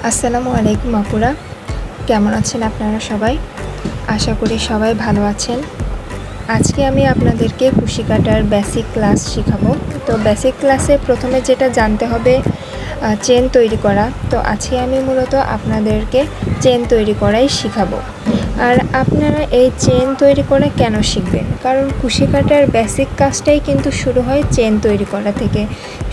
আসসালামু আলাইকুম আপুরা, কেমন আছেন আপনারা সবাই? আশা করি সবাই ভালো আছেন। আজকে আমি আপনাদেরকে কুশি কাটার বেসিক ক্লাস শেখাবো। তো বেসিক ক্লাসে প্রথমে যেটা জানতে হবে চেন তৈরি করা। তো আজকে আমি মূলত আপনাদেরকে চেন তৈরি করাই শেখাবো। আর আপনারা এই চেন তৈরি করা কেন শিখবেন? কারণ কুশি কাটার বেসিক কাজটাই কিন্তু শুরু হয় চেন তৈরি করা থেকে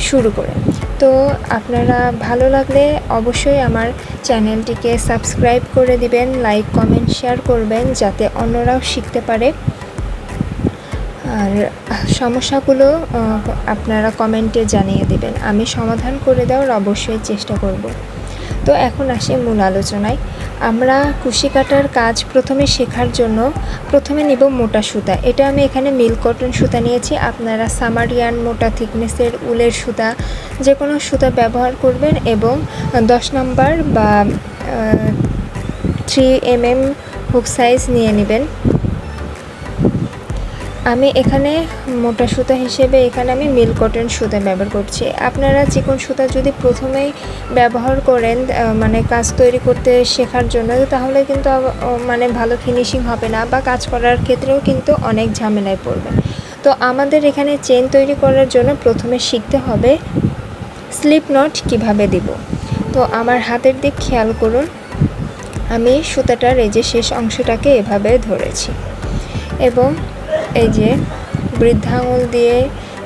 শুরু করে। তো আপনারা ভালো লাগলে অবশ্যই আমার চ্যানেলটিকে সাবস্ক্রাইব করে দিবেন, লাইক কমেন্ট শেয়ার করবেন যাতে অন্যরাও শিখতে পারে। আর সমস্যাগুলো আপনারা কমেন্টে জানিয়ে দিবেন, আমি সমাধান করে দেওয়ার অবশ্যই চেষ্টা করব। তো এখন আসি মূল আলোচনায়। আমরা কুশি কাটার কাজ প্রথমে শেখার জন্য প্রথমে নিব মোটা সুতা। এটা আমি এখানে মিল কটন সুতা নিয়েছি। আপনারা সামারিয়ান মোটা থিকনেসের উলের সুতা যে কোনো সুতা ব্যবহার করবেন এবং 10 নম্বর বা 3 mm হুক সাইজ নিয়ে নেবেন। আমি এখানে মোটা সুতা হিসেবে আমি মিল কটন সুতা ব্যবহার করছি। আপনারা চিকন সুতা যদি প্রথমেই ব্যবহার করেন মানে কাজ তৈরি করতে শেখার জন্য, তাহলে কিন্তু মানে ভালো ফিনিশিং হবে না বা কাজ করার ক্ষেত্রেও কিন্তু অনেক ঝামেলায় পড়বে। তো আমাদের এখানে চেন তৈরি করার জন্য প্রথমে শিখতে হবে স্লিপ নট কিভাবে দিব। তো আমার হাতের দিক খেয়াল করুন, আমি সুতাটার এই যে শেষ অংশটাকে এভাবে ধরেছি এবং এই যে বৃদ্ধা আঙুল দিয়ে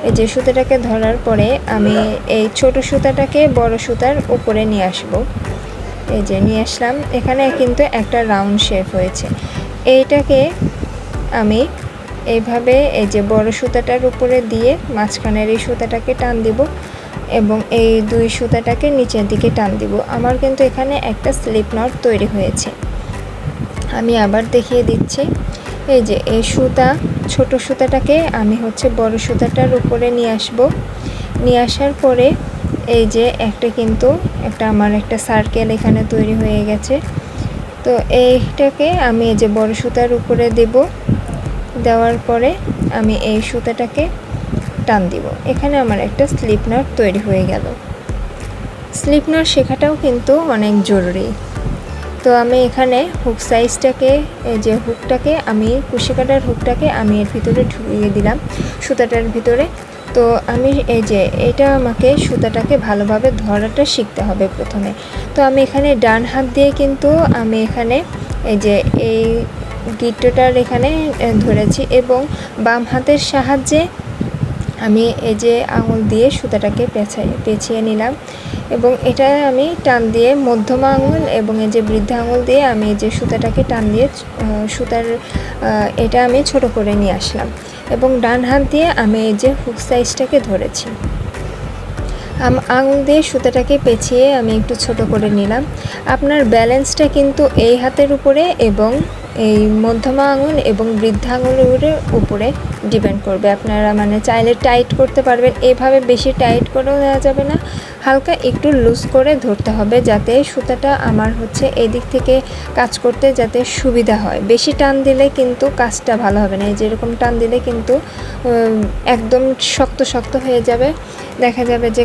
এই যে সুতাটাকে ধরার পরে আমি এই ছোট সুতাটাকে বড় সুতার উপরে নিয়ে আসব। এই যে নিয়ে আসলাম, এখানে কিন্তু একটা রাউন্ড শেপ হয়েছে। এইটাকে আমি এইভাবে এই যে বড় সুতাটার উপরে দিয়ে মাঝখানের এই সুতাটাকে টান দিব এবং এই দুই সুতাটাকে নিচের দিকে টান দিব। আমার কিন্তু এখানে একটা স্লিপ নট তৈরি হয়েছে। আমি আবার দেখিয়ে দিচ্ছি। এই যে এই সুতা ছোট সুতাটাকে আমি বড় সুতাটার উপরে নিয়ে আসব। নিয়ে আসার পরে এই যে আমার একটা সার্কেল এখানে তৈরি হয়ে গেছে। তো এইটাকে আমি এই যে বড় সুতার উপরে দেব। দেওয়ার পরে আমি এই সুতাটাকে টান দিব। এখানে আমার একটা স্লিপ নট তৈরি হয়ে গেল। স্লিপ নট শেখাটাও কিন্তু অনেক জরুরি। তো আমি এখানে হুক সাইজটাকে এই যে আমি কুশি কাটার হুকটাকে আমি এর ভিতরে ঢুকিয়ে দিলাম সুতাটার ভিতরে। তো আমি এই যে আমাকে সুতাটাকে ভালোভাবে ধরাটা শিখতে হবে প্রথমে। তো আমি এখানে ডান হাত দিয়ে কিন্তু আমি এখানে এই যে এই গিট্টোটার এখানে ধরেছি এবং বাম হাতের সাহায্যে আমি এই যে আঙুল দিয়ে সুতাটাকে পেঁচিয়ে নিলাম এবং এটা আমি টান দিয়ে মধ্যমা আঙুল এবং এই যে বৃদ্ধা আঙুল দিয়ে আমি এই যে সুতাটাকে টান দিয়ে এটা আমি ছোট করে নিয়ে আসলাম এবং ডান হাত দিয়ে আমি এই যে হুক সাইজটাকে ধরেছি। আঙুল দিয়ে সুতাটাকে পেঁচিয়ে আমি একটু ছোট করে নিলাম। আপনার ব্যালেন্সটা কিন্তু এই হাতের উপরে এবং এই মধ্যমা আঙুল এবং বৃদ্ধা আঙুলের উপরে ডিপেন্ড করবে। আপনারা মানে চাইলে টাইট করতে পারবেন, এভাবে বেশি টাইট করেও দেওয়া যাবে না, হালকা একটু লুজ করে ধরতে হবে যাতে সুতাটা আমার এই দিক থেকে কাজ করতে যাতে সুবিধা হয়। বেশি টান দিলে কিন্তু কাজটা ভালো হবে না। এই যেরকম টান দিলে কিন্তু একদম শক্ত শক্ত হয়ে যাবে, দেখা যাবে যে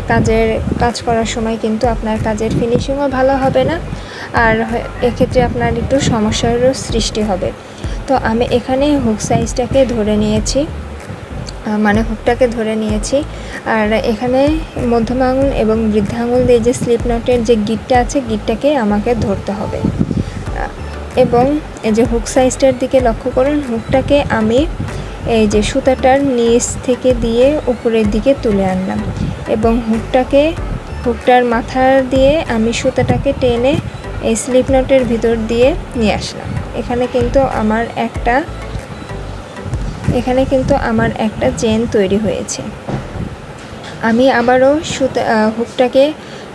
কাজ করার সময় কিন্তু আপনার কাজের ফিনিশিংও ভালো হবে না, আর এক্ষেত্রে আপনার একটু সমস্যারও সৃষ্টি হবে। তো আমি এখানে হুক সাইজটাকে ধরে নিয়েছি, মানে হুকটাকে ধরে নিয়েছি। আর এখানে মধ্যমা আঙুল এবং বৃদ্ধা আঙুল দিয়ে যে স্লিপ নটের যে গিটটা আছে, গিটটাকে আমাকে ধরতে হবে এবং এই যে হুক সাইজটার দিকে লক্ষ্য করুন। হুকটাকে আমি এই যে সুতাটার নিচ থেকে দিয়ে উপরের দিকে তুলে আনলাম এবং হুকটার মাথা দিয়ে আমি সুতাটাকে টেনে এই স্লিপ নটের ভিতর দিয়ে নিয়ে আসলাম। এখানে কিন্তু আমার একটা চেন তৈরি হয়েছে। আমি আবারও হুকটাকে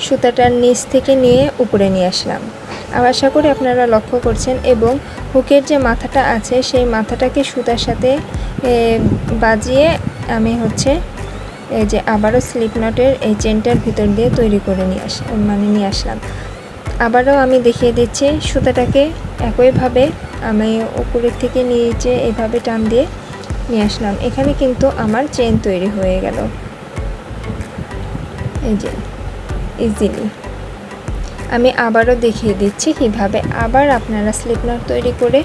সুতাটার নিচ থেকে নিয়ে উপরে নিয়ে আসলাম। আশা করি আপনারা লক্ষ্য করছেন এবং হুকের যে মাথাটা আছে সেই মাথাটাকে সুতার সাথে বাজিয়ে আমি এই যে আবারও স্লিপ নটের এই চেনটার ভিতর দিয়ে তৈরি করে নিয়ে আসলাম। আবারও আমি দেখিয়ে দিচ্ছি, সুতাটাকে একইভাবে আমি উপরের থেকে নিচে এভাবে টান দিয়ে নিয়ে আসলাম। এখানে কিন্তু আমার চেন তৈরি হয়ে গেল এই যে ইজিলি। আমি আবারও দেখিয়ে দিচ্ছি কিভাবে আবার আপনারা স্লিপ নট তৈরি করে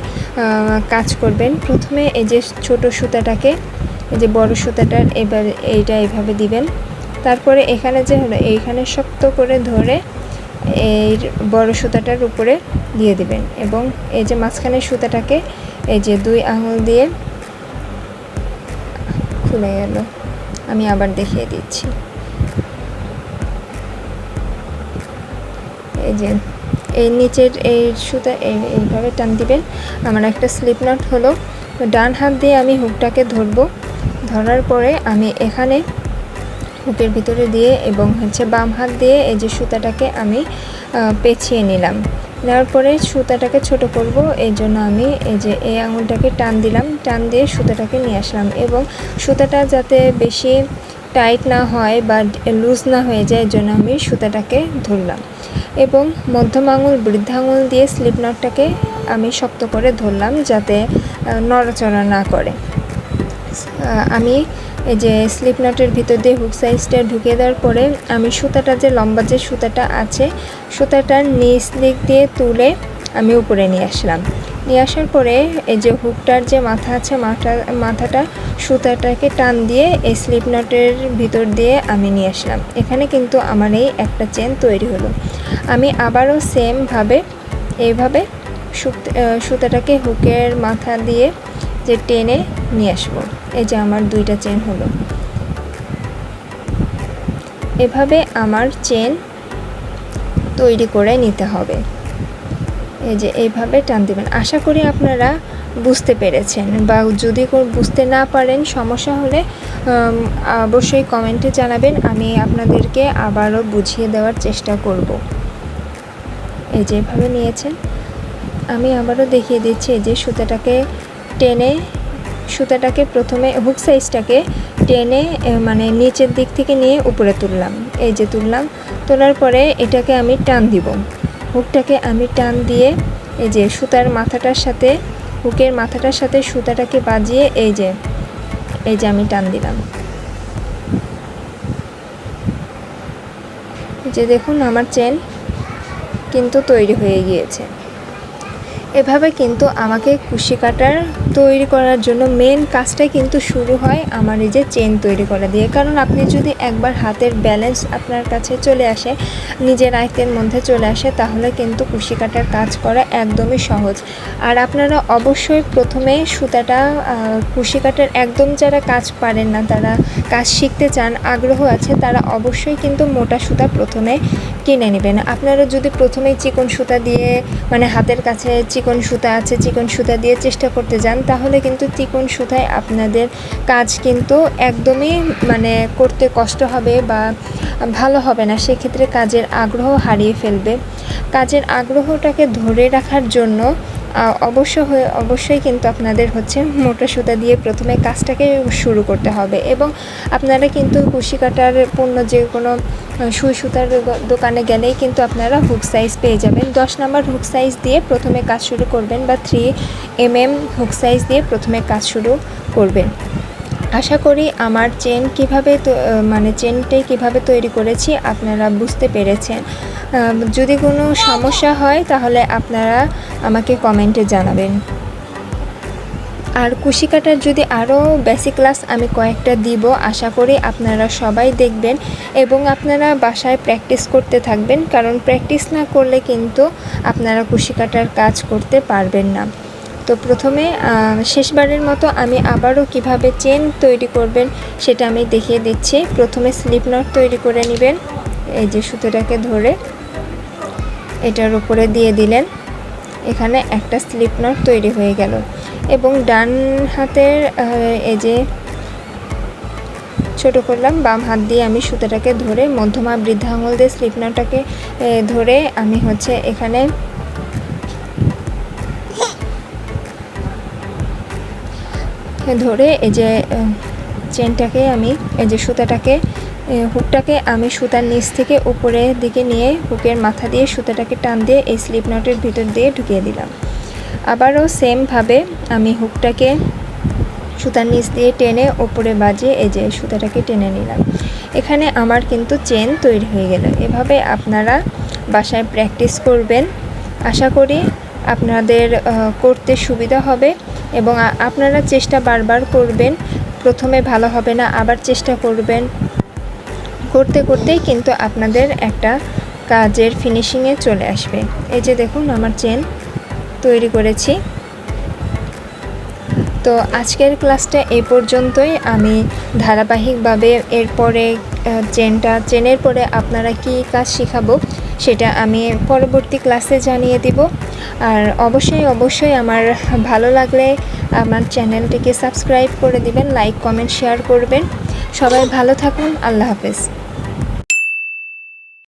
কাজ করবেন। প্রথমে এই যে ছোট সুতাটাকে, এই যে বড় সুতাটার এবার এইটা এইভাবে দিবেন। তারপরে এখানে যে হলো এইখানে শক্ত করে ধরে এই বড় সুতাটার উপরে দিয়ে দিবেন এবং এই যে মাঝখানে সুতাটাকে এই যে 2 আঙুল দিয়ে খুলে গেল। আমি আবার দেখিয়ে দিচ্ছি। এই যে এই নিচের এই সুতা এইভাবে টান দিবেন। আমার একটা স্লিপ নট হলো। ডান হাত দিয়ে আমি হুকটাকে ধরার পরে আমি এখানে হুকের ভিতরে দিয়ে এবং বাম হাত দিয়ে এই যে সুতাটাকে আমি পেঁচিয়ে নিলাম। নেওয়ার পরে সুতাটাকে ছোট করব, এই জন্য আমি এই যে এই আঙুলটাকে টান দিলাম, টান দিয়ে সুতাটাকে নিয়ে আসলাম এবং সুতাটা যাতে বেশি টাইট না হয় বা লুজ না হয়ে যায়, এর জন্য আমি সুতাটাকে ধরলাম এবং মধ্যম আঙুল বৃদ্ধা আঙুল দিয়ে স্লিপ নটটাকে আমি শক্ত করে ধরলাম যাতে নড়াচড়া না করে। আমি এই যে স্লিপ নটের ভিতর দিয়ে হুক সাইজটা ঢুকিয়ে দেওয়ার পরে আমি সুতাটা যে লম্বা যে সুতাটা আছে সুতাটার নিচ দিক দিয়ে তুলে আমি উপরে নিয়ে আসলাম। নিয়ে আসার পরে এই যে হুকটার যে মাথা আছে মাথাটা সুতাটাকে টান দিয়ে এই স্লিপ নটের ভিতর দিয়ে আমি নিয়ে আসলাম। এখানে কিন্তু আমার এই একটা চেন তৈরি হলো। আমি আবারও সেমভাবে এইভাবে সুতাটাকে হুকের মাথা দিয়ে যে টেনে নিয়ে আসবো। এই যে আমার 2টা চেন হলো। এভাবে আমার চেন তৈরি করে নিতে হবে। এই যে এইভাবে টান দিবেন। আশা করি আপনারা বুঝতে পেরেছেন, বা যদি বুঝতে না পারেন সমস্যা হলে অবশ্যই কমেন্টে জানাবেন, আমি আপনাদেরকে আবারও বুঝিয়ে দেওয়ার চেষ্টা করব। এই যে এভাবে নিয়েছেন। আমি আবারও দেখিয়ে দিচ্ছি। এই যে সুতাটাকে প্রথমে হুক সাইজটাকে টেনে মানে নিচের দিক থেকে নিয়ে উপরে তুললাম। এই যে তোলার পরে এটাকে আমি টান দিব। হুকটাকে আমি টান দিয়ে এই যে হুকের মাথাটার সাথে সুতাটাকে বাজিয়ে এই যে আমি টান দিলাম। যে দেখুন আমার চেন কিন্তু তৈরি হয়ে গিয়েছে। এভাবে কিন্তু আমাকে কুশি কাটার তৈরি করার জন্য মেন কাজটাই কিন্তু শুরু হয় আমার এই যে চেন তৈরি করা দিয়ে। কারণ আপনি যদি একবার হাতের ব্যালেন্স আপনার কাছে চলে আসে, নিজের আয়ত্তের মধ্যে চলে আসে, তাহলে কিন্তু কুশি কাটার কাজ করা একদমই সহজ। আর আপনারা অবশ্যই প্রথমে সুতাটা কুশি কাটার একদম যারা কাজ পারেন না, তারা কাজ শিখতে চান, আগ্রহ আছে, তারা অবশ্যই কিন্তু মোটা সুতা প্রথমে কিনে নেবেন। আপনারা যদি প্রথমে চিকন সুতা দিয়ে মানে হাতের কাছে চিকন সুতা আছে, চিকন সুতা দিয়ে চেষ্টা করতে যান, তাহলে কিন্তু চিকন সুতায় আপনাদের কাজ কিন্তু একদমই মানে করতে কষ্ট হবে বা ভালো হবে না। সেক্ষেত্রে কাজের আগ্রহ হারিয়ে ফেলবে। কাজের আগ্রহটাকে ধরে রাখার জন্য অবশ্যই কিন্তু আপনাদের মোটা সুতা দিয়ে প্রথমে কাজটাকে শুরু করতে হবে। এবং আপনারা কিন্তু কুশি কাটার পণ্য যে কোনো সুই সুতার দোকানে গেলেই কিন্তু আপনারা হুক সাইজ পেয়ে যাবেন। 10 নম্বর হুক সাইজ দিয়ে প্রথমে কাজ শুরু করবেন বা 3 mm হুক সাইজ দিয়ে প্রথমে কাজ শুরু করবেন। আশা করি আমার চেনটাই কীভাবে তৈরি করেছি আপনারা বুঝতে পেরেছেন। যদি কোনো সমস্যা হয় তাহলে আপনারা আমাকে কমেন্টে জানাবেন। আর কুশি কাটার যদি আরও বেসিক ক্লাস আমি কয়েকটা দিব, আশা করি আপনারা সবাই দেখবেন এবং আপনারা বাসায় প্র্যাকটিস করতে থাকবেন। কারণ প্র্যাকটিস না করলে কিন্তু আপনারা কুশি কাটার কাজ করতে পারবেন না। তো প্রথমে শেষবারের মতো আমি আবারও কিভাবে চেন তৈরি করবেন সেটা আমি দেখিয়ে দিচ্ছি। প্রথমে স্লিপ নট তৈরি করে নেবেন। এই যে সুতোটাকে ধরে এটার উপরে দিয়ে দিলেন, এখানে একটা স্লিপ নট তৈরি হয়ে গেল। এবং ডান হাতের এই যে ছোট করলাম, বাম হাত দিয়ে আমি সুতোটাকে ধরে মধ্যমা বৃদ্ধা আঙুল দিয়ে স্লিপ নটটাকে ধরে আমি এখানে ধরে এই যে চেনটাকে আমি এই যে হুকটাকে আমি সুতার নিচ থেকে উপরের দিকে নিয়ে হুকের মাথা দিয়ে সুতাটাকে টান দিয়ে এই স্লিপ নটের ভিতর দিয়ে ঢুকিয়ে দিলাম। আবারও সেমভাবে আমি হুকটাকে সুতার নিচ দিয়ে টেনে উপরে বাজিয়ে এই যে সুতাটাকে টেনে নিলাম। এখানে আমার কিন্তু চেন তৈরি হয়ে গেল। এভাবে আপনারা বাসায় প্র্যাকটিস করবেন। আশা করি আপনাদের করতে সুবিধা হবে এবং আপনারা চেষ্টা বারবার করবেন। প্রথমে ভালো হবে না, আবার চেষ্টা করবেন, করতে করতেই কিন্তু আপনাদের একটা কাজের ফিনিশিংয়ে চলে আসবে। এই যে দেখুন আমার চেন তৈরি করেছি। তো আজকের ক্লাসটা এই পর্যন্তই। আমি ধারাবাহিকভাবে এরপরে চেনের পরে আপনারা কি কাজ শেখাবো সেটা আমি পরবর্তী ক্লাসে জানিয়ে দিব। আর অবশ্যই আমার ভালো লাগলে আমার চ্যানেলটিকে সাবস্ক্রাইব করে দিবেন, লাইক কমেন্ট শেয়ার করবেন। সবাই ভালো থাকুন। আল্লাহ হাফেজ।